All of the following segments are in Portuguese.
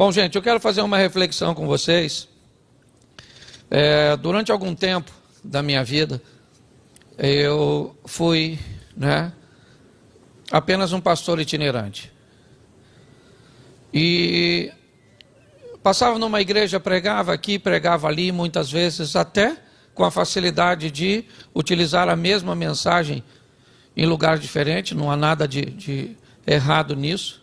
Bom, gente, eu quero fazer uma reflexão com vocês. Durante algum tempo da minha vida, eu fui, apenas um pastor itinerante. E passava numa igreja, pregava aqui, pregava ali, muitas vezes até com a facilidade de utilizar a mesma mensagem em lugares diferentes, não há nada de errado nisso.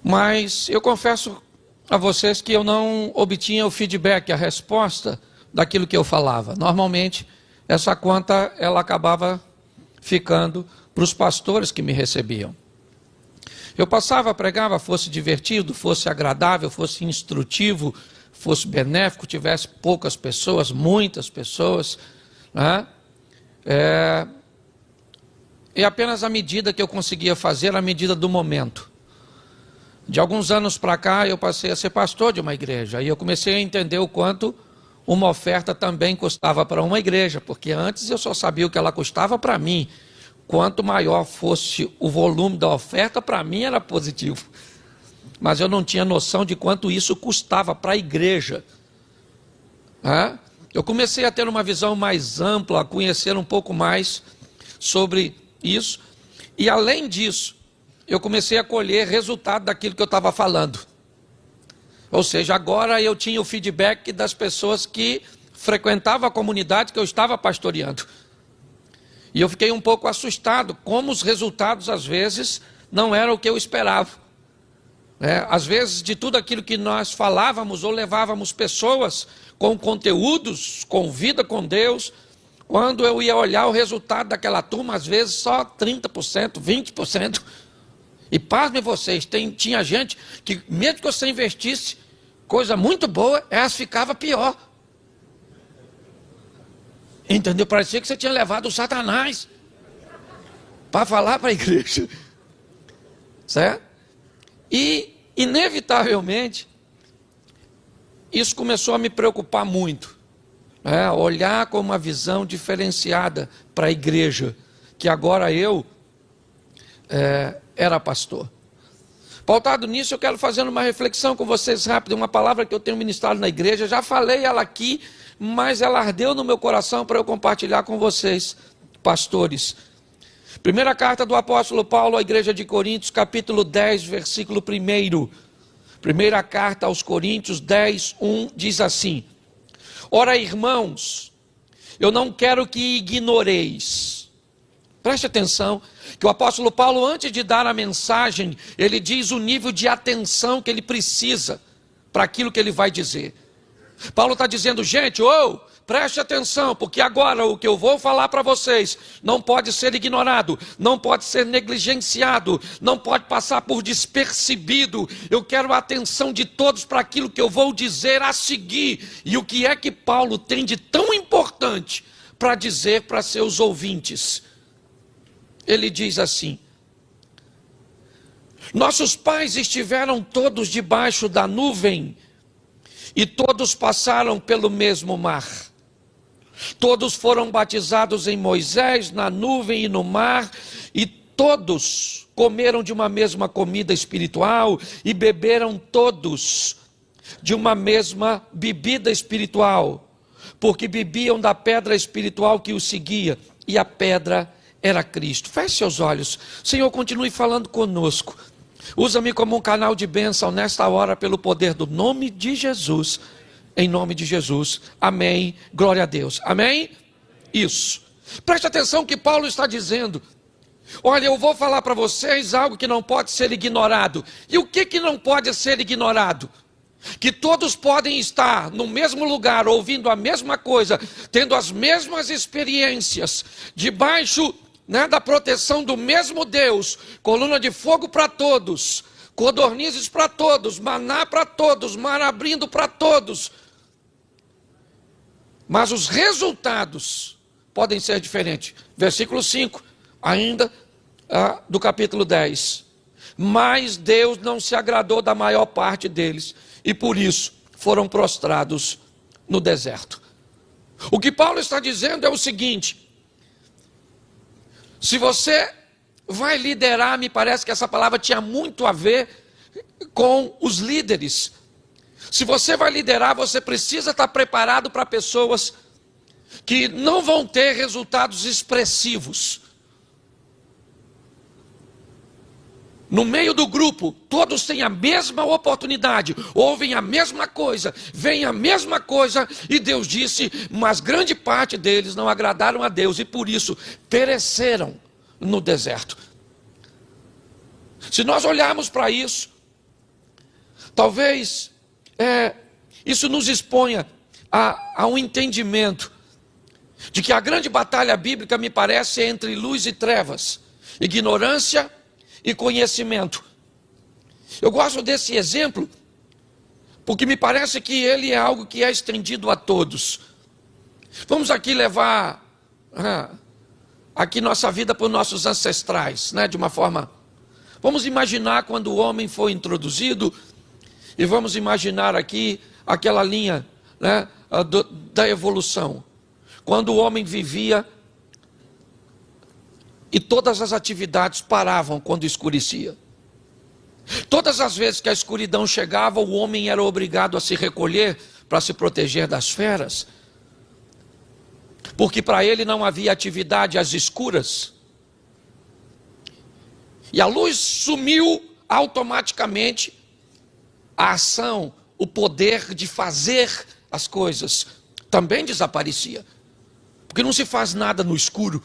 Mas eu confesso a vocês que eu não obtinha o feedback, a resposta daquilo que eu falava. Normalmente, essa conta ela acabava ficando para os pastores que me recebiam. Eu passava, pregava, fosse divertido, fosse agradável, fosse instrutivo, fosse benéfico, tivesse poucas pessoas, muitas pessoas, E apenas a medida que eu conseguia fazer, a medida do momento. De alguns anos para cá, eu passei a ser pastor de uma igreja. E eu comecei a entender o quanto uma oferta também custava para uma igreja. Porque antes eu só sabia o que ela custava para mim. Quanto maior fosse o volume da oferta, para mim era positivo. Mas eu não tinha noção de quanto isso custava para a igreja. Eu comecei a ter uma visão mais ampla, a conhecer um pouco mais sobre isso. E além disso, eu comecei a colher resultado daquilo que eu estava falando. Ou seja, agora eu tinha o feedback das pessoas que frequentavam a comunidade que eu estava pastoreando. E eu fiquei um pouco assustado, como os resultados às vezes não eram o que eu esperava. Às vezes de tudo aquilo que nós falávamos ou levávamos pessoas com conteúdos, com vida com Deus, quando eu ia olhar o resultado daquela turma, às vezes só 30%, 20%. E pasmem vocês, tinha gente que mesmo que você investisse coisa muito boa, elas ficavam pior. Entendeu? Parecia que você tinha levado o Satanás para falar para a igreja. Certo? E, inevitavelmente, isso começou a me preocupar muito. Olhar com uma visão diferenciada para a igreja, que agora eu era pastor. Pautado nisso, eu quero fazer uma reflexão com vocês rápida, uma palavra que eu tenho ministrado na igreja, já falei ela aqui, mas ela ardeu no meu coração para eu compartilhar com vocês, pastores. Primeira carta do apóstolo Paulo à igreja de Coríntios, capítulo 10, versículo 1. Primeira carta aos Coríntios 10, 1, diz assim: Ora, irmãos, eu não quero que ignoreis. Preste atenção, que o apóstolo Paulo, antes de dar a mensagem, ele diz o nível de atenção que ele precisa para aquilo que ele vai dizer. Paulo está dizendo, gente, preste atenção, porque agora o que eu vou falar para vocês não pode ser ignorado, não pode ser negligenciado, não pode passar por despercebido. Eu quero a atenção de todos para aquilo que eu vou dizer a seguir. E o que é que Paulo tem de tão importante para dizer para seus ouvintes? Ele diz assim: nossos pais estiveram todos debaixo da nuvem e todos passaram pelo mesmo mar. Todos foram batizados em Moisés, na nuvem e no mar, e todos comeram de uma mesma comida espiritual e beberam todos de uma mesma bebida espiritual, porque bebiam da pedra espiritual que os seguia, e a pedra era Cristo. Feche seus olhos. Senhor, continue falando conosco. Usa-me como um canal de bênção nesta hora, pelo poder do nome de Jesus. Em nome de Jesus. Amém. Glória a Deus. Amém? Isso. Preste atenção que Paulo está dizendo. Olha, eu vou falar para vocês algo que não pode ser ignorado. E o que não pode ser ignorado? Que todos podem estar no mesmo lugar, ouvindo a mesma coisa, tendo as mesmas experiências, debaixo da proteção do mesmo Deus, coluna de fogo para todos, codornizes para todos, maná para todos, mar abrindo para todos. Mas os resultados podem ser diferentes. Versículo 5, ainda do capítulo 10. Mas Deus não se agradou da maior parte deles, e por isso foram prostrados no deserto. O que Paulo está dizendo é o seguinte: se você vai liderar, me parece que essa palavra tinha muito a ver com os líderes. Se você vai liderar, você precisa estar preparado para pessoas que não vão ter resultados expressivos. No meio do grupo, todos têm a mesma oportunidade, ouvem a mesma coisa, veem a mesma coisa, e Deus disse, mas grande parte deles não agradaram a Deus, e por isso pereceram no deserto. Se nós olharmos para isso, talvez isso nos exponha a um entendimento de que a grande batalha bíblica, me parece, é entre luz e trevas, ignorância e conhecimento. Eu gosto desse exemplo porque me parece que ele é algo que é estendido a todos. Vamos aqui levar aqui nossa vida para os nossos ancestrais, né, de uma forma. Vamos imaginar quando o homem foi introduzido, e vamos imaginar aqui aquela linha, né, da evolução. Quando o homem vivia e todas as atividades paravam quando escurecia. Todas as vezes que a escuridão chegava, o homem era obrigado a se recolher para se proteger das feras. Porque para ele não havia atividade às escuras. E a luz sumiu automaticamente, a ação, o poder de fazer as coisas também desaparecia. Porque não se faz nada no escuro.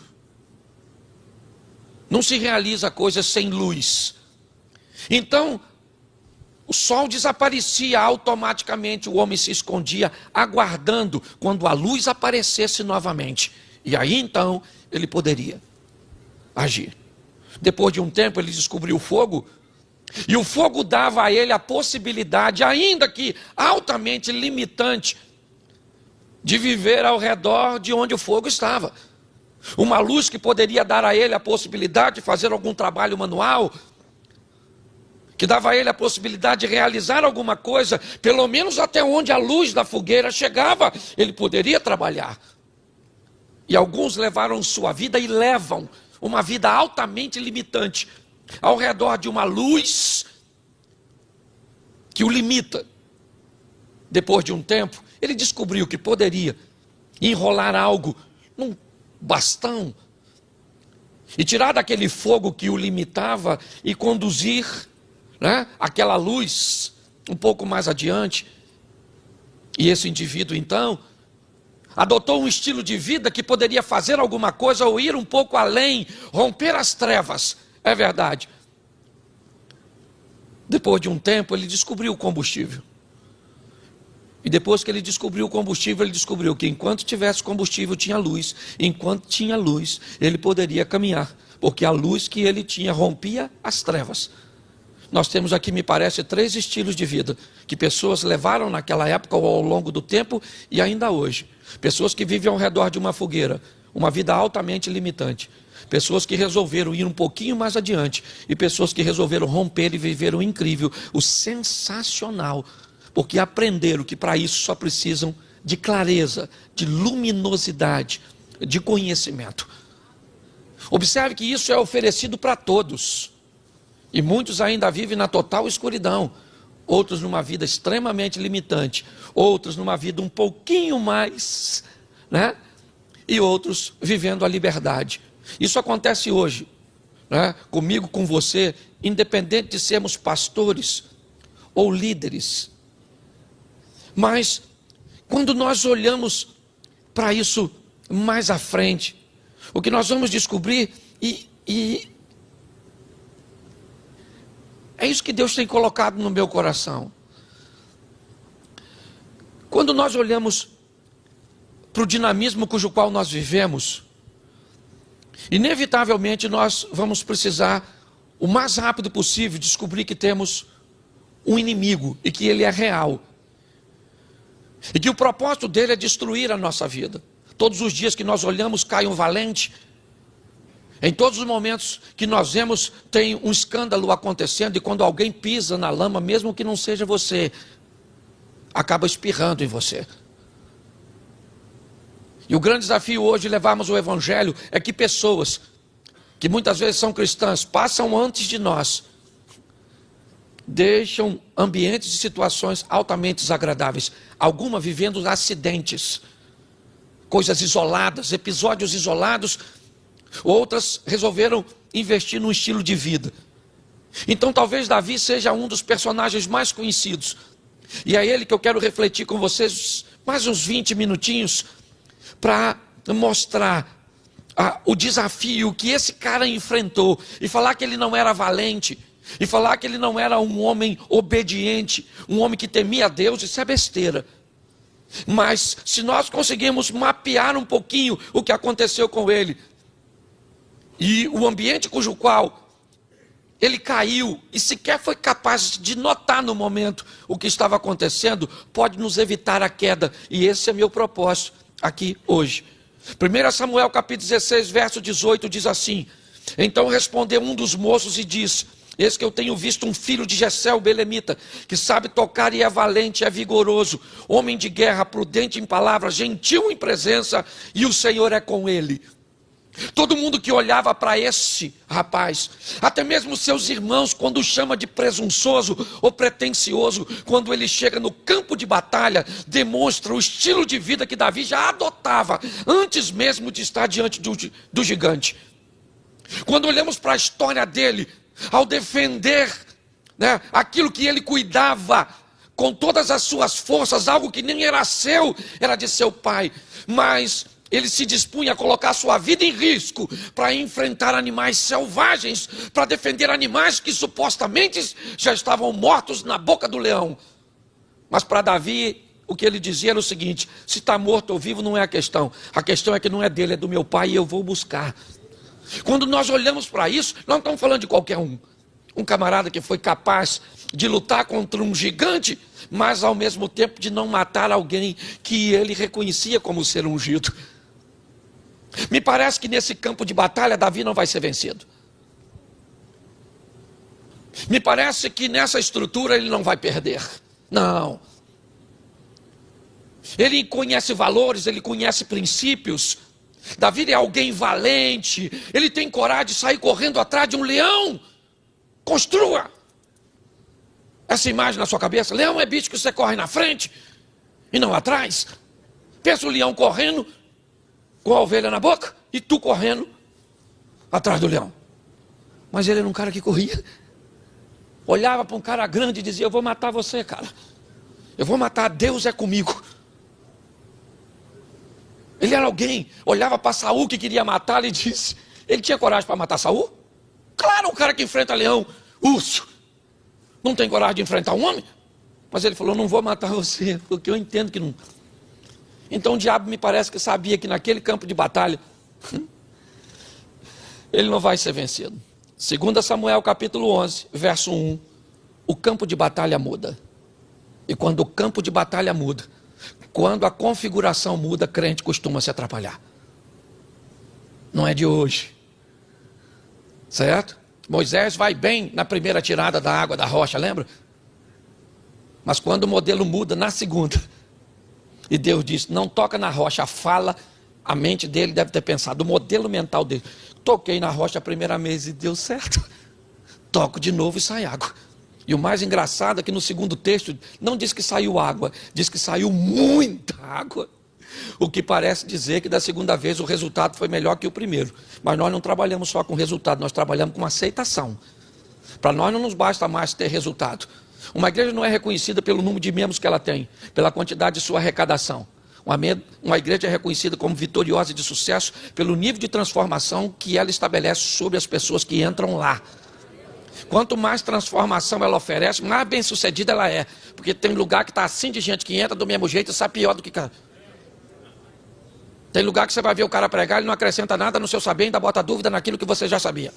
Não se realiza coisa sem luz. Então, o sol desaparecia automaticamente, o homem se escondia, aguardando quando a luz aparecesse novamente. E aí então, ele poderia agir. Depois de um tempo, ele descobriu o fogo, e o fogo dava a ele a possibilidade, ainda que altamente limitante, de viver ao redor de onde o fogo estava. Uma luz que poderia dar a ele a possibilidade de fazer algum trabalho manual, que dava a ele a possibilidade de realizar alguma coisa, pelo menos até onde a luz da fogueira chegava, ele poderia trabalhar. E alguns levaram sua vida e levam uma vida altamente limitante, ao redor de uma luz que o limita. Depois de um tempo, ele descobriu que poderia enrolar algo num bastão e tirar daquele fogo que o limitava e conduzir, né, aquela luz um pouco mais adiante. E esse indivíduo então adotou um estilo de vida que poderia fazer alguma coisa ou ir um pouco além, romper as trevas. É verdade. Depois de um tempo ele descobriu o combustível. E depois que ele descobriu o combustível, ele descobriu que enquanto tivesse combustível tinha luz. Enquanto tinha luz, ele poderia caminhar, porque a luz que ele tinha rompia as trevas. Nós temos aqui, me parece, 3 estilos de vida que pessoas levaram naquela época ou ao longo do tempo e ainda hoje. Pessoas que vivem ao redor de uma fogueira, uma vida altamente limitante. Pessoas que resolveram ir um pouquinho mais adiante e pessoas que resolveram romper e viver o incrível, o sensacional, porque aprenderam que para isso só precisam de clareza, de luminosidade, de conhecimento. Observe que isso é oferecido para todos. E muitos ainda vivem na total escuridão. Outros numa vida extremamente limitante. Outros numa vida um pouquinho mais, né? E outros vivendo a liberdade. Isso acontece hoje, né? Comigo, com você, independente de sermos pastores ou líderes. Mas, quando nós olhamos para isso mais à frente, o que nós vamos descobrir, e é isso que Deus tem colocado no meu coração. Quando nós olhamos para o dinamismo cujo qual nós vivemos, inevitavelmente nós vamos precisar, o mais rápido possível, descobrir que temos um inimigo e que ele é real. E que o propósito dele é destruir a nossa vida. Todos os dias que nós olhamos cai um valente. Em todos os momentos que nós vemos tem um escândalo acontecendo. E quando alguém pisa na lama, mesmo que não seja você, acaba espirrando em você. E o grande desafio hoje de levarmos o evangelho é que pessoas que muitas vezes são cristãs passam antes de nós deixam ambientes e situações altamente desagradáveis. Algumas vivendo acidentes, coisas isoladas, episódios isolados. Outras resolveram investir num estilo de vida. Então talvez Davi seja um dos personagens mais conhecidos. E é ele que eu quero refletir com vocês mais uns 20 minutinhos para mostrar o desafio que esse cara enfrentou, e falar que ele não era valente, e falar que ele não era um homem obediente, um homem que temia a Deus. Isso é besteira. Mas se nós conseguirmos mapear um pouquinho o que aconteceu com ele, e o ambiente cujo qual ele caiu, e sequer foi capaz de notar no momento o que estava acontecendo, pode nos evitar a queda. E esse é meu propósito aqui hoje. 1 Samuel capítulo 16, verso 18 diz assim: então respondeu um dos moços e disse: eis que eu tenho visto um filho de Jessé o belemita, que sabe tocar e é valente, é vigoroso, homem de guerra, prudente em palavras, gentil em presença, e o Senhor é com ele. Todo mundo que olhava para esse rapaz, até mesmo seus irmãos, quando o chama de presunçoso ou pretensioso, quando ele chega no campo de batalha, demonstra o estilo de vida que Davi já adotava, antes mesmo de estar diante do gigante. Quando olhamos para a história dele, ao defender, aquilo que ele cuidava, com todas as suas forças, algo que nem era seu, era de seu pai, mas ele se dispunha a colocar sua vida em risco para enfrentar animais selvagens, para defender animais que supostamente já estavam mortos na boca do leão. Mas para Davi, o que ele dizia era o seguinte: se está morto ou vivo não é a questão é que não é dele, é do meu pai, e eu vou buscar. Quando nós olhamos para isso, nós não estamos falando de qualquer um camarada que foi capaz de lutar contra um gigante, mas ao mesmo tempo de não matar alguém que ele reconhecia como ser ungido. Me parece que nesse campo de batalha Davi não vai ser vencido. Me parece que nessa estrutura ele não vai perder. Não. Ele conhece valores, ele conhece princípios. Davi é alguém valente, ele tem coragem de sair correndo atrás de um leão. Construa essa imagem na sua cabeça. Leão é bicho que você corre na frente e não atrás. Pensa o leão correndo com a ovelha na boca e tu correndo atrás do leão. Mas ele era um cara que corria. Olhava para um cara grande e dizia: eu vou matar você, cara. Eu vou matar, Deus é comigo. Ele era alguém, olhava para Saul que queria matar e disse: ele tinha coragem para matar Saul? Claro, um cara que enfrenta leão, urso, não tem coragem de enfrentar um homem? Mas ele falou: não vou matar você, porque eu entendo que não. Então o diabo me parece que sabia que naquele campo de batalha ele não vai ser vencido. 2 Samuel capítulo 11, verso 1. O campo de batalha muda. E quando o campo de batalha muda, quando a configuração muda, crente costuma se atrapalhar. Não é de hoje. Certo? Moisés vai bem na primeira tirada da água da rocha, lembra? Mas quando o modelo muda na segunda, e Deus diz: não toca na rocha, fala, a mente dele deve ter pensado, o modelo mental dele: toquei na rocha a primeira vez e deu certo, toco de novo e sai água. E o mais engraçado é que no segundo texto não diz que saiu água, diz que saiu muita água. O que parece dizer que da segunda vez o resultado foi melhor que o primeiro. Mas nós não trabalhamos só com resultado, nós trabalhamos com aceitação. Para nós não nos basta mais ter resultado. Uma igreja não é reconhecida pelo número de membros que ela tem, pela quantidade de sua arrecadação. Uma igreja é reconhecida como vitoriosa e de sucesso pelo nível de transformação que ela estabelece sobre as pessoas que entram lá. Quanto mais transformação ela oferece, mais bem sucedida ela é. Porque tem lugar que está assim de gente que entra do mesmo jeito e sai pior do que cara. Tem lugar que você vai ver o cara pregar, ele não acrescenta nada no seu saber, ainda bota dúvida naquilo que você já sabia.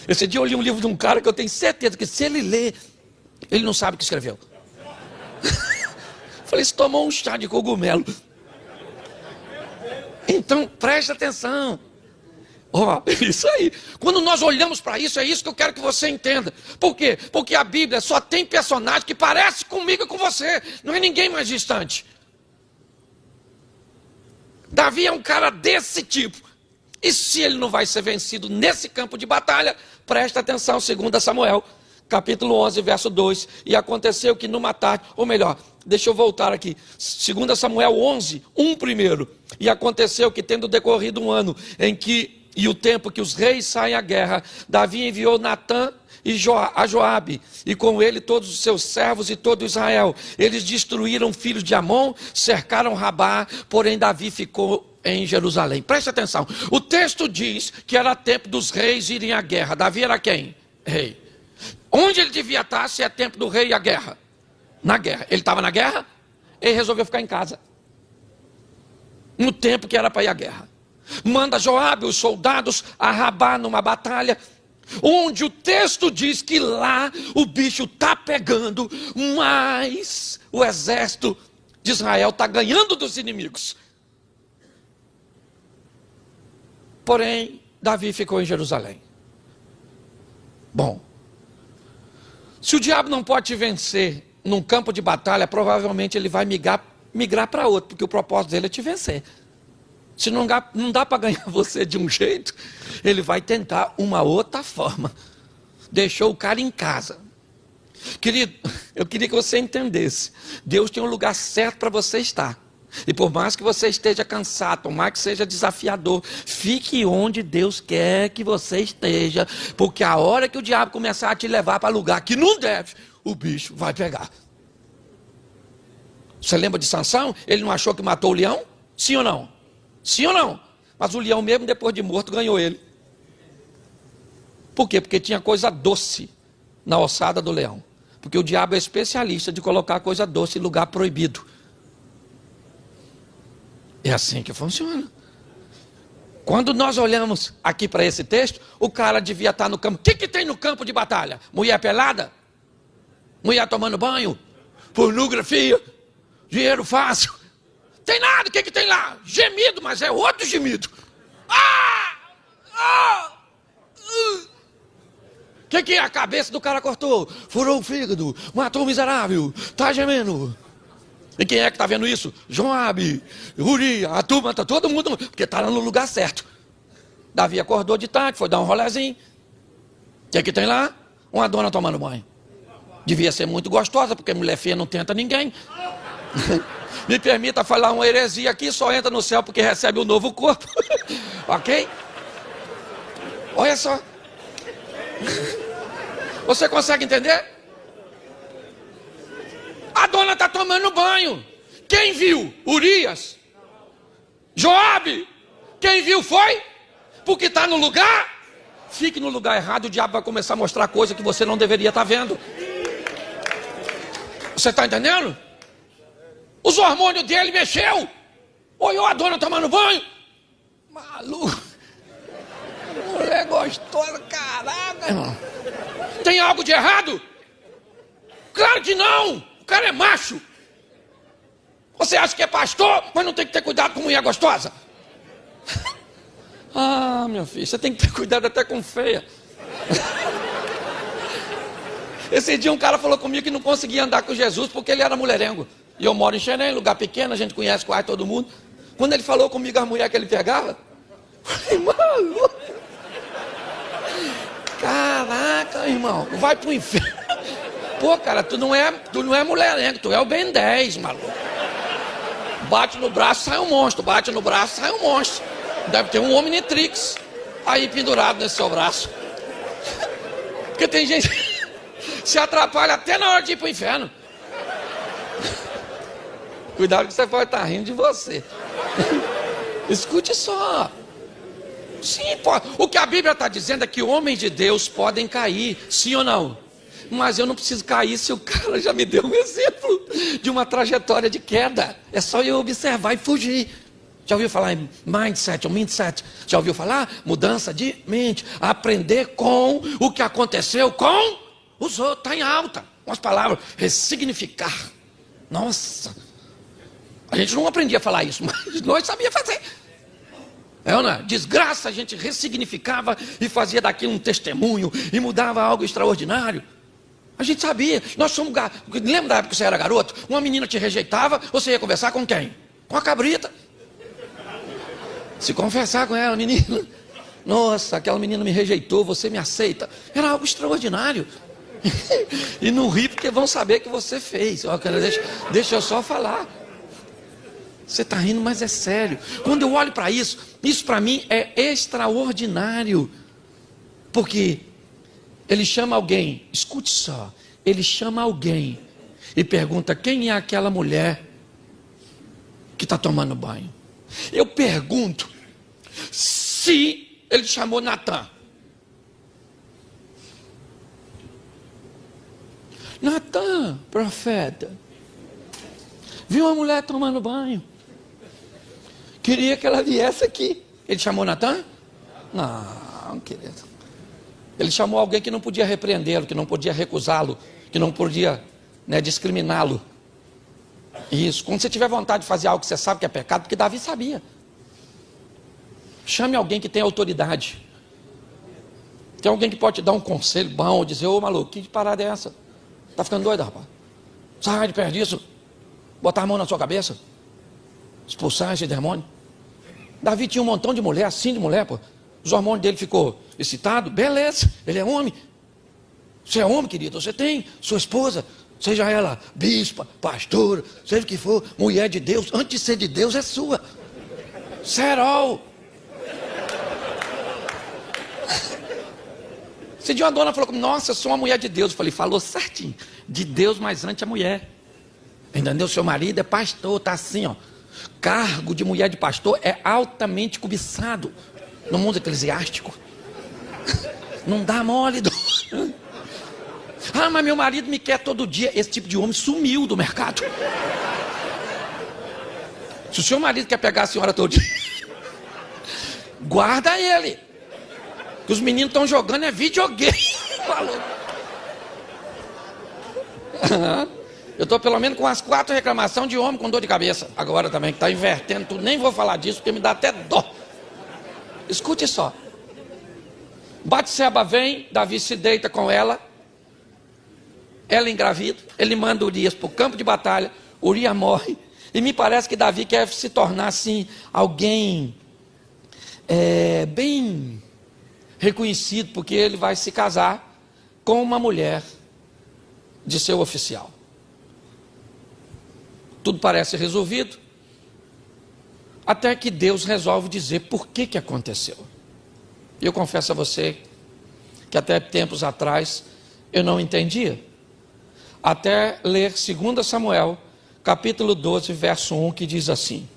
Esse dia eu li um livro de um cara que eu tenho certeza que se ele ler, ele não sabe o que escreveu. Falei: você tomou um chá de cogumelo. Então preste atenção. Isso aí. Quando nós olhamos para isso, é isso que eu quero que você entenda. Por quê? Porque a Bíblia só tem personagem que parece comigo e com você. Não é ninguém mais distante. Davi é um cara desse tipo. E se ele não vai ser vencido nesse campo de batalha, presta atenção, 2 Samuel, capítulo 11, verso 2. E aconteceu que numa tarde, ou melhor, deixa eu voltar aqui. 2 Samuel 11, 1 primeiro. E aconteceu que, tendo decorrido um ano e o tempo que os reis saem à guerra, Davi enviou Natã a Joabe, e com ele todos os seus servos e todo Israel. Eles destruíram filhos de Amon, cercaram Rabá, porém Davi ficou em Jerusalém. Preste atenção, o texto diz que era tempo dos reis irem à guerra. Davi era quem? Rei. Onde ele devia estar se é tempo do rei e a guerra? Na guerra. Ele estava na guerra? Ele resolveu ficar em casa, no tempo que era para ir à guerra. Manda Joabe, os soldados, a Rabá numa batalha, onde o texto diz que lá o bicho está pegando, mas o exército de Israel está ganhando dos inimigos. Porém, Davi ficou em Jerusalém. Bom, se o diabo não pode te vencer num campo de batalha, provavelmente ele vai migrar para outro, porque o propósito dele é te vencer. Se não dá para ganhar você de um jeito, ele vai tentar uma outra forma. Deixou o cara em casa. Querido, eu queria que você entendesse. Deus tem um lugar certo para você estar. E por mais que você esteja cansado, por mais que seja desafiador, fique onde Deus quer que você esteja. Porque a hora que o diabo começar a te levar para lugar que não deve, o bicho vai pegar. Você lembra de Sansão? Ele não achou que matou o leão? Sim ou não? Sim ou não? Mas o leão mesmo depois de morto ganhou ele. Por quê? Porque tinha coisa doce na ossada do leão. Porque o diabo é especialista de colocar coisa doce em lugar proibido. É assim que funciona. Quando nós olhamos aqui para esse texto, o cara devia estar no campo. O que tem no campo de batalha? Mulher pelada? Mulher tomando banho? Pornografia? Dinheiro fácil? Tem nada, o que tem lá? Gemido, mas é outro gemido. O que é? A cabeça do cara cortou, furou o fígado, matou o miserável, tá gemendo. E quem é que está vendo isso? Joabe, Uri, a turma, está todo mundo, porque está no lugar certo. Davi acordou de tarde, foi dar um rolezinho. O que tem lá? Uma dona tomando banho. Devia ser muito gostosa, porque mulher feia não tenta ninguém. Me permita falar uma heresia aqui, só entra no céu porque recebe um novo corpo. Ok? Olha só. Você consegue entender? A dona está tomando banho. Quem viu? Urias? Joabe? Quem viu foi? Porque está no lugar? Fique no lugar errado, o diabo vai começar a mostrar coisa que você não deveria estar vendo. Você está entendendo? Os hormônios dele mexeu. Olhou a dona tomando banho. Maluco. Mulher gostosa, caraca, irmão. Tem algo de errado? Claro que não. O cara é macho. Você acha que é pastor, mas não tem que ter cuidado com mulher gostosa? Ah, meu filho, você tem que ter cuidado até com feia. Esse dia um cara falou comigo que não conseguia andar com Jesus porque ele era mulherengo. E eu moro em Xerém, lugar pequeno, a gente conhece quase todo mundo. Quando ele falou comigo as mulheres que ele pegava, eu falei, maluco. Caraca, irmão, vai pro inferno. Pô, cara, tu não é mulherengo, tu é o Ben 10, maluco. Bate no braço, sai um monstro. Bate no braço, sai um monstro. Deve ter um Omnitrix aí pendurado nesse seu braço. Porque tem gente que se atrapalha até na hora de ir pro inferno. Cuidado que você pode estar rindo de você. Escute só. Sim, pode. O que a Bíblia está dizendo é que homens de Deus podem cair, sim ou não? Mas eu não preciso cair se o cara já me deu um exemplo de uma trajetória de queda. É só eu observar e fugir. Já ouviu falar em mindset ou mindset? Já ouviu falar? Mudança de mente. Aprender com o que aconteceu com os outros. Está em alta. Umas palavras. Ressignificar. Nossa. A gente não aprendia a falar isso, mas nós sabíamos fazer. É ou não é? Desgraça, a gente ressignificava e fazia daquilo um testemunho e mudava algo extraordinário. A gente sabia. Nós somos. Lembra da época que você era garoto? Uma menina te rejeitava, você ia conversar com quem? Com a cabrita. Se conversar com ela, menina. Nossa, aquela menina me rejeitou, você me aceita. Era algo extraordinário. E não ri porque vão saber que você fez. Ó, cara, deixa eu só falar. Você está rindo, mas é sério. Quando eu olho para isso para mim é extraordinário. Porque ele chama alguém, escute só, ele chama alguém e pergunta: quem é aquela mulher que está tomando banho? Eu pergunto se ele chamou Natan. Natan, profeta, viu uma mulher tomando banho, queria que ela viesse aqui. Ele chamou Natan? Não, querido. Ele chamou alguém que não podia repreendê-lo, que não podia recusá-lo, que não podia, discriminá-lo. Isso, quando você tiver vontade de fazer algo que você sabe que é pecado, porque Davi sabia. Chame alguém que tem autoridade. Tem alguém que pode te dar um conselho bom, dizer: ô maluco, que parada é essa? Está ficando doido, rapaz? Sai de perto disso. Botar a mão na sua cabeça. Expulsar esse demônio. Davi tinha um montão de mulher, assim de mulher, pô. Os hormônios dele ficou excitado. Beleza, ele é homem. Você é homem, querido. Você tem sua esposa, seja ela bispa, pastora, seja o que for, mulher de Deus. Antes de ser de Deus, é sua. Serol. Esse dia uma dona falou: nossa, eu sou uma mulher de Deus. Eu falei: falou certinho. De Deus, mas antes a mulher. Entendeu? Seu marido é pastor, tá assim, ó. Cargo de mulher de pastor é altamente cobiçado no mundo eclesiástico. Não dá mole. Ah, mas meu marido me quer todo dia. Esse tipo de homem sumiu do mercado. Se o seu marido quer pegar a senhora todo dia, guarda ele. Que os meninos estão jogando é videogame. Falou. Eu estou pelo menos com umas 4 reclamações de homem com dor de cabeça. Agora também, que está invertendo tudo. Nem vou falar disso, porque me dá até dó. Escute só. Batseba vem, Davi se deita com ela. Ela engravida. Ele manda Urias para o campo de batalha. Urias morre. E me parece que Davi quer se tornar assim, alguém bem reconhecido, porque ele vai se casar com uma mulher de seu oficial. Tudo parece resolvido, até que Deus resolve dizer por que aconteceu. E eu confesso a você que até tempos atrás eu não entendia, até ler 2 Samuel, capítulo 12, verso 1, que diz assim: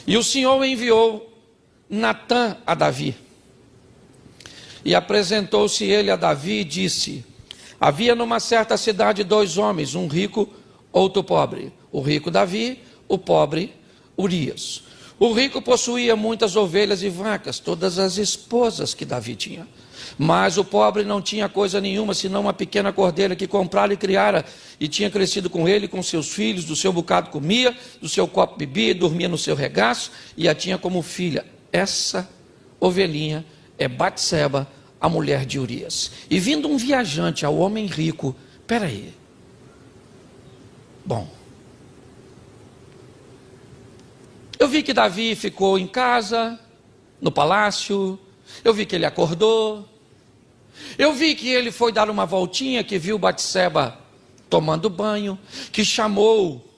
e o Senhor enviou Natan a Davi, e apresentou-se ele a Davi e disse: havia numa certa cidade 2 homens, um rico, outro pobre. O rico Davi, o pobre Urias. O rico possuía muitas ovelhas e vacas, todas as esposas que Davi tinha. Mas o pobre não tinha coisa nenhuma, senão uma pequena cordeira que comprara e criara, e tinha crescido com ele, com seus filhos, do seu bocado comia, do seu copo bebia, dormia no seu regaço, e a tinha como filha. Essa ovelhinha é Batseba, a mulher de Urias. E vindo um viajante ao homem rico, peraí, bom, eu vi que Davi ficou em casa, no palácio, eu vi que ele acordou, eu vi que ele foi dar uma voltinha, que viu Batseba tomando banho, que chamou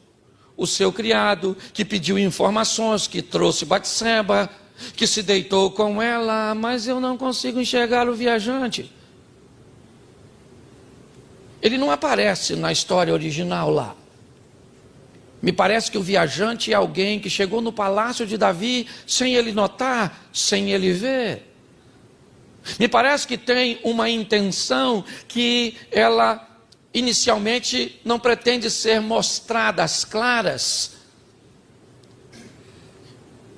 o seu criado, que pediu informações, que trouxe Batseba, que se deitou com ela, mas eu não consigo enxergar o viajante. Ele não aparece na história original lá. Me parece que o viajante é alguém que chegou no palácio de Davi sem ele notar, sem ele ver. Me parece que tem uma intenção que ela inicialmente não pretende ser mostrada às claras.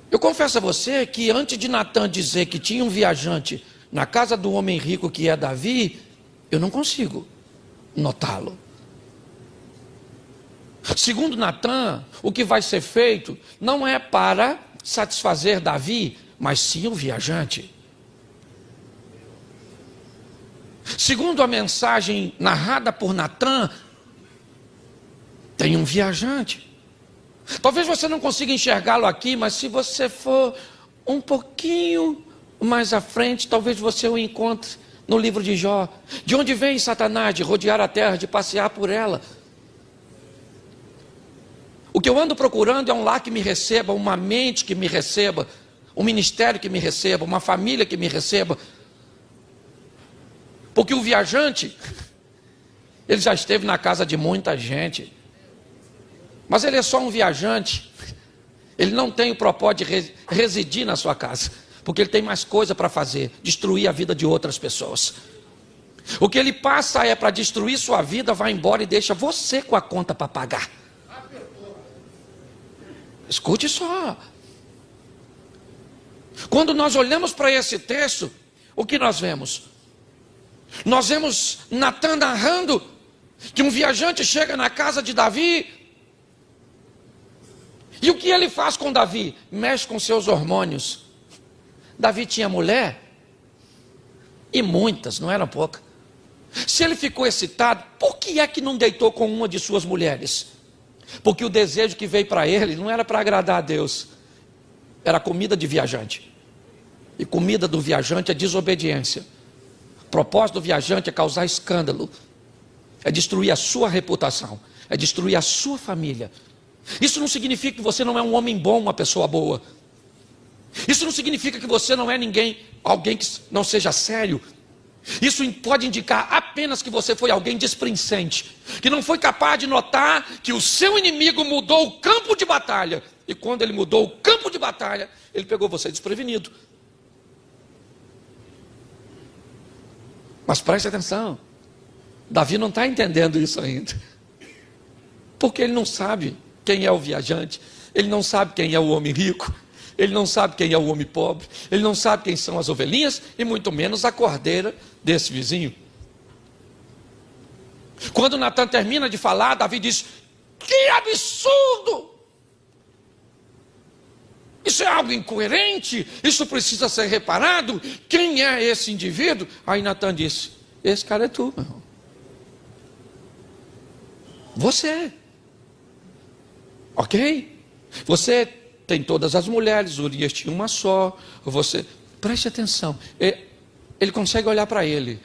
Eu confesso a você que antes de Natan dizer que tinha um viajante na casa do homem rico que é Davi, eu não consigo notá-lo. Segundo Natan, o que vai ser feito não é para satisfazer Davi, mas sim o viajante. Segundo a mensagem narrada por Natan, tem um viajante. Talvez você não consiga enxergá-lo aqui, mas se você for um pouquinho mais à frente, talvez você o encontre no livro de Jó. De onde vem Satanás? De rodear a terra, de passear por ela. O que eu ando procurando é um lar que me receba, uma mente que me receba, um ministério que me receba, uma família que me receba. Porque o viajante, ele já esteve na casa de muita gente, mas ele é só um viajante. Ele não tem o propósito de residir na sua casa, porque ele tem mais coisa para fazer, destruir a vida de outras pessoas. O que ele passa é para destruir sua vida, vai embora e deixa você com a conta para pagar. Escute só. Quando nós olhamos para esse texto, o que nós vemos? Nós vemos Natan narrando que um viajante chega na casa de Davi. E o que ele faz com Davi? Mexe com seus hormônios. Davi tinha mulher, e muitas, não eram poucas. Se ele ficou excitado, por que é que não deitou com uma de suas mulheres? Porque o desejo que veio para ele não era para agradar a Deus, era comida de viajante. E comida do viajante é desobediência. O propósito do viajante é causar escândalo, é destruir a sua reputação, é destruir a sua família. Isso não significa que você não é um homem bom, uma pessoa boa. Isso não significa que você não é alguém que não seja sério. Isso pode indicar apenas que você foi alguém displicente, que não foi capaz de notar que o seu inimigo mudou o campo de batalha. E quando ele mudou o campo de batalha, ele pegou você desprevenido. Mas preste atenção, Davi não está entendendo isso ainda, porque ele não sabe quem é o viajante, ele não sabe quem é o homem rico, ele não sabe quem é o homem pobre, ele não sabe quem são as ovelhinhas, e muito menos a cordeira desse vizinho. Quando Natan termina de falar, Davi diz: que absurdo! Isso é algo incoerente, isso precisa ser reparado. Quem é esse indivíduo? Aí Natan disse: esse cara é tu, meu irmão. Você. Ok? Você tem todas as mulheres, Urias tinha uma só. Você, preste atenção, ele consegue olhar para ele.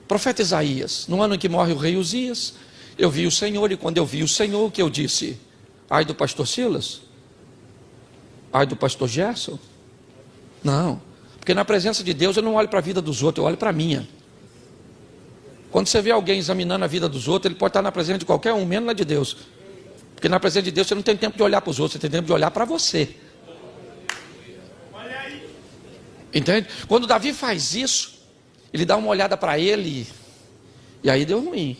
Profeta Isaías, no ano em que morre o rei Uzias, eu vi o Senhor, e quando eu vi o Senhor, o que eu disse? Ai do pastor Silas? Ai do pastor Gerson? Não, porque na presença de Deus eu não olho para a vida dos outros, eu olho para a minha. Quando você vê alguém examinando a vida dos outros, ele pode estar na presença de qualquer um, menos na de Deus. Porque na presença de Deus você não tem tempo de olhar para os outros, você tem tempo de olhar para você. Entende? Quando Davi faz isso, ele dá uma olhada para ele, e aí deu ruim.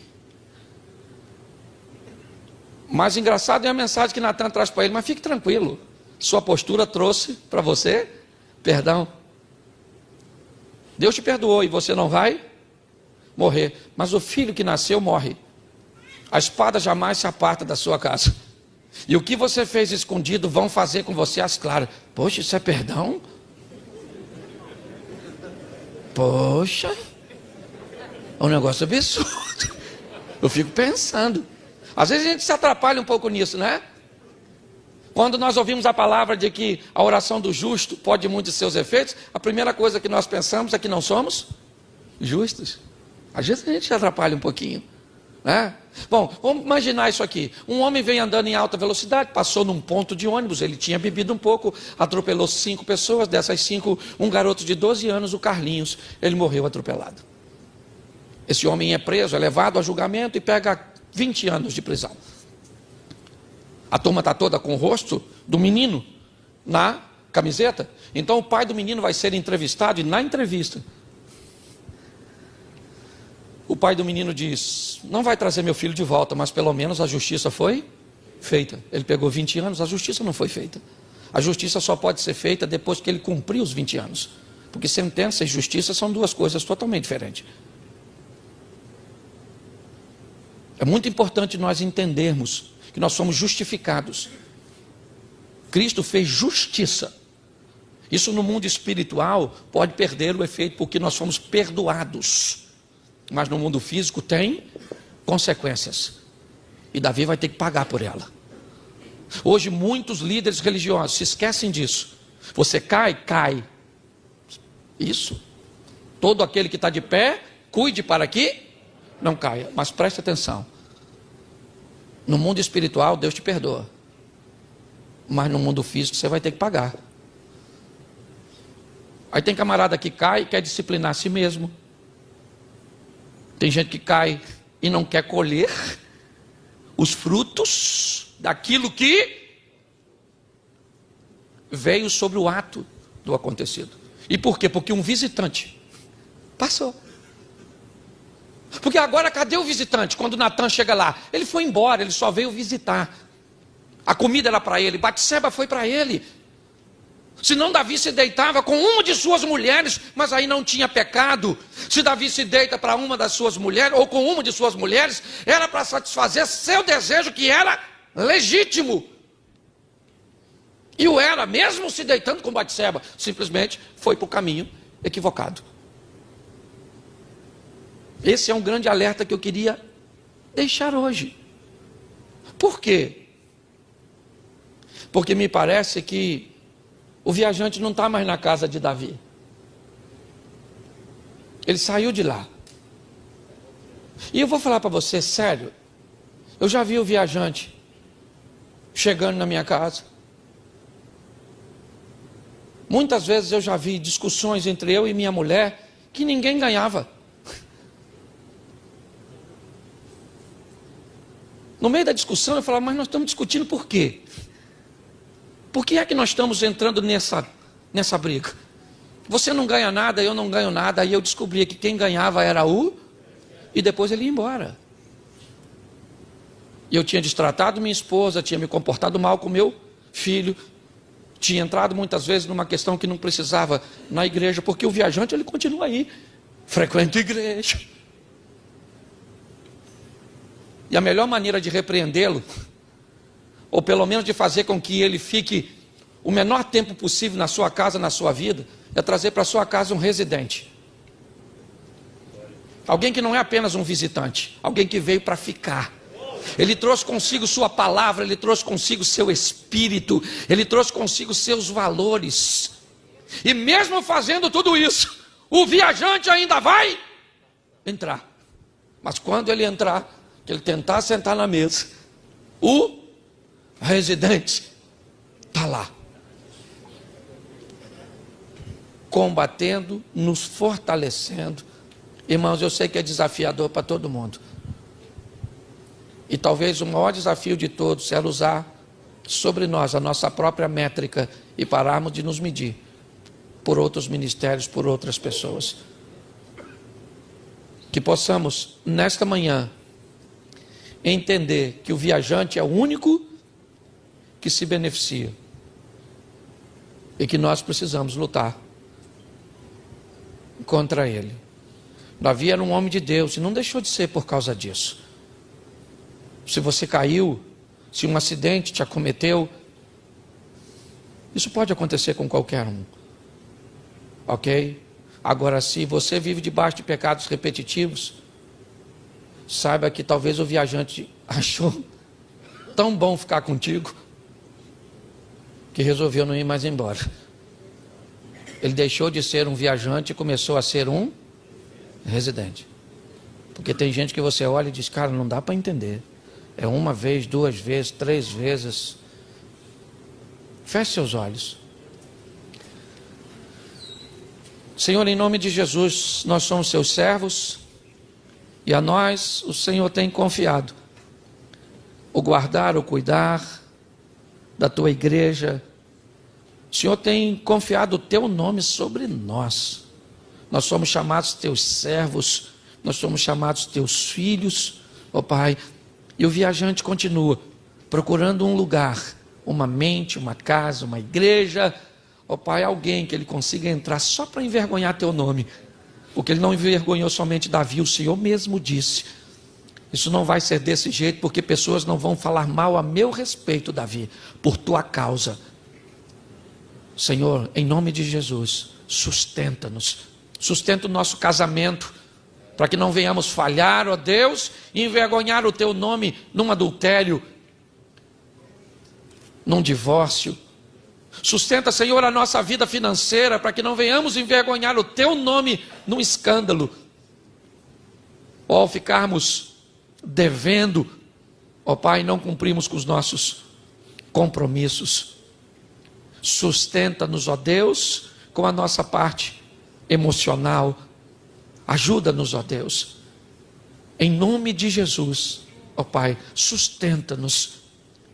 Mas engraçado é a mensagem que Natan traz para ele: mas fique tranquilo, sua postura trouxe para você perdão. Deus te perdoou e você não vai morrer, mas o filho que nasceu morre. A espada jamais se aparta da sua casa. E o que você fez escondido vão fazer com você às claras. Poxa, isso é perdão? Poxa, é um negócio absurdo. Eu fico pensando. Às vezes a gente se atrapalha um pouco nisso, né? Quando nós ouvimos a palavra de que a oração do justo pode muito de seus efeitos, a primeira coisa que nós pensamos é que não somos justos. Às vezes a gente se atrapalha um pouquinho, né? Bom, vamos imaginar isso aqui. Um homem vem andando em alta velocidade, passou num ponto de ônibus, ele tinha bebido um pouco, atropelou 5 pessoas, dessas 5, um garoto de 12 anos, o Carlinhos, ele morreu atropelado. Esse homem é preso, é levado a julgamento e pega 20 anos de prisão. A turma está toda com o rosto do menino na camiseta. Então o pai do menino vai ser entrevistado, e na entrevista o pai do menino diz: não vai trazer meu filho de volta, mas pelo menos a justiça foi feita. Ele pegou 20 anos, a justiça não foi feita. A justiça só pode ser feita depois que ele cumprir os 20 anos. Porque sentença e justiça são duas coisas totalmente diferentes. É muito importante nós entendermos que nós somos justificados. Cristo fez justiça. Isso no mundo espiritual pode perder o efeito, porque nós fomos perdoados. Mas no mundo físico tem consequências. E Davi vai ter que pagar por ela. Hoje muitos líderes religiosos se esquecem disso. Você cai, cai. Isso. Todo aquele que está de pé, cuide para que não caia. Mas preste atenção. No mundo espiritual, Deus te perdoa. Mas no mundo físico, você vai ter que pagar. Aí tem camarada que cai e quer disciplinar a si mesmo. Tem gente que cai e não quer colher os frutos daquilo que veio sobre o ato do acontecido. E por quê? Porque um visitante passou. Porque agora cadê o visitante? Quando Natan chega lá, ele foi embora, ele só veio visitar. A comida era para ele, Batseba foi para ele. Senão Davi se deitava com uma de suas mulheres, mas aí não tinha pecado. Se Davi se deita para uma das suas mulheres, ou com uma de suas mulheres, era para satisfazer seu desejo, que era legítimo. E o era, mesmo se deitando com Batseba, simplesmente foi para o caminho equivocado. Esse é um grande alerta que eu queria deixar hoje. Por quê? Porque me parece que o viajante não está mais na casa de Davi. Ele saiu de lá. E eu vou falar para você, sério. Eu já vi o viajante chegando na minha casa. Muitas vezes eu já vi discussões entre eu e minha mulher que ninguém ganhava. No meio da discussão eu falava, mas nós estamos discutindo por quê? Por que é que nós estamos entrando nessa briga? Você não ganha nada, eu não ganho nada. Aí eu descobri que quem ganhava era e depois ele ia embora. E eu tinha destratado minha esposa, tinha me comportado mal com meu filho, tinha entrado muitas vezes numa questão que não precisava na igreja, porque o viajante ele continua aí, frequenta a igreja. E a melhor maneira de repreendê-lo, ou pelo menos de fazer com que ele fique o menor tempo possível na sua casa, na sua vida, é trazer para a sua casa um residente. Alguém que não é apenas um visitante, alguém que veio para ficar. Ele trouxe consigo sua palavra, ele trouxe consigo seu espírito, ele trouxe consigo seus valores. E mesmo fazendo tudo isso, o viajante ainda vai entrar. Mas quando ele entrar, que ele tentar sentar na mesa, o residente está lá, combatendo, nos fortalecendo. Irmãos, eu sei que é desafiador para todo mundo. E talvez o maior desafio de todos é usar sobre nós a nossa própria métrica e pararmos de nos medir por outros ministérios, por outras pessoas. Que possamos, nesta manhã, entender que o viajante é o único que se beneficia e que nós precisamos lutar contra ele. Davi era um homem de Deus e não deixou de ser por causa disso. Se você caiu, se um acidente te acometeu, isso pode acontecer com qualquer um, ok? Agora, se você vive debaixo de pecados repetitivos, saiba que talvez o viajante achou tão bom ficar contigo que resolveu não ir mais embora. Ele deixou de ser um viajante e começou a ser um residente. Porque tem gente que você olha e diz, cara, não dá para entender. É uma vez, duas vezes, três vezes. Feche seus olhos. Senhor, em nome de Jesus, nós somos seus servos. E a nós o Senhor tem confiado o guardar, o cuidar da tua igreja. O Senhor tem confiado o teu nome sobre nós. Nós somos chamados teus servos, nós somos chamados teus filhos, ó Pai. E o viajante continua procurando um lugar, uma mente, uma casa, uma igreja, ó Pai, alguém que ele consiga entrar só para envergonhar teu nome. Porque ele não envergonhou somente Davi, o Senhor mesmo disse. Isso não vai ser desse jeito, porque pessoas não vão falar mal a meu respeito, Davi, por tua causa. Senhor, em nome de Jesus, sustenta-nos, sustenta o nosso casamento, para que não venhamos falhar, ó Deus, e envergonhar o teu nome num adultério, num divórcio. Sustenta, Senhor, a nossa vida financeira, para que não venhamos envergonhar o teu nome num escândalo. Ou ao ficarmos devendo, ó Pai, não cumprimos com os nossos compromissos. Sustenta-nos, ó Deus, com a nossa parte emocional. Ajuda-nos, ó Deus. Em nome de Jesus, ó Pai, sustenta-nos,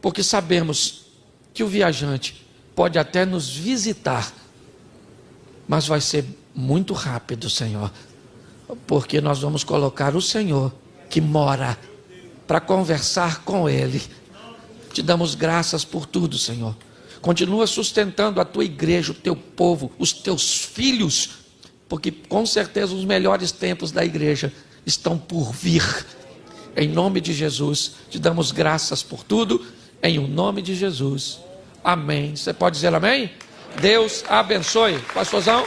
porque sabemos que o viajante pode até nos visitar, mas vai ser muito rápido, Senhor, porque nós vamos colocar o Senhor que mora para conversar com Ele. Te damos graças por tudo, Senhor. Continua sustentando a tua igreja, o teu povo, os teus filhos, porque com certeza os melhores tempos da igreja estão por vir. Em nome de Jesus, te damos graças por tudo, em o nome de Jesus. Amém. Você pode dizer amém? Deus abençoe. Pastorzão.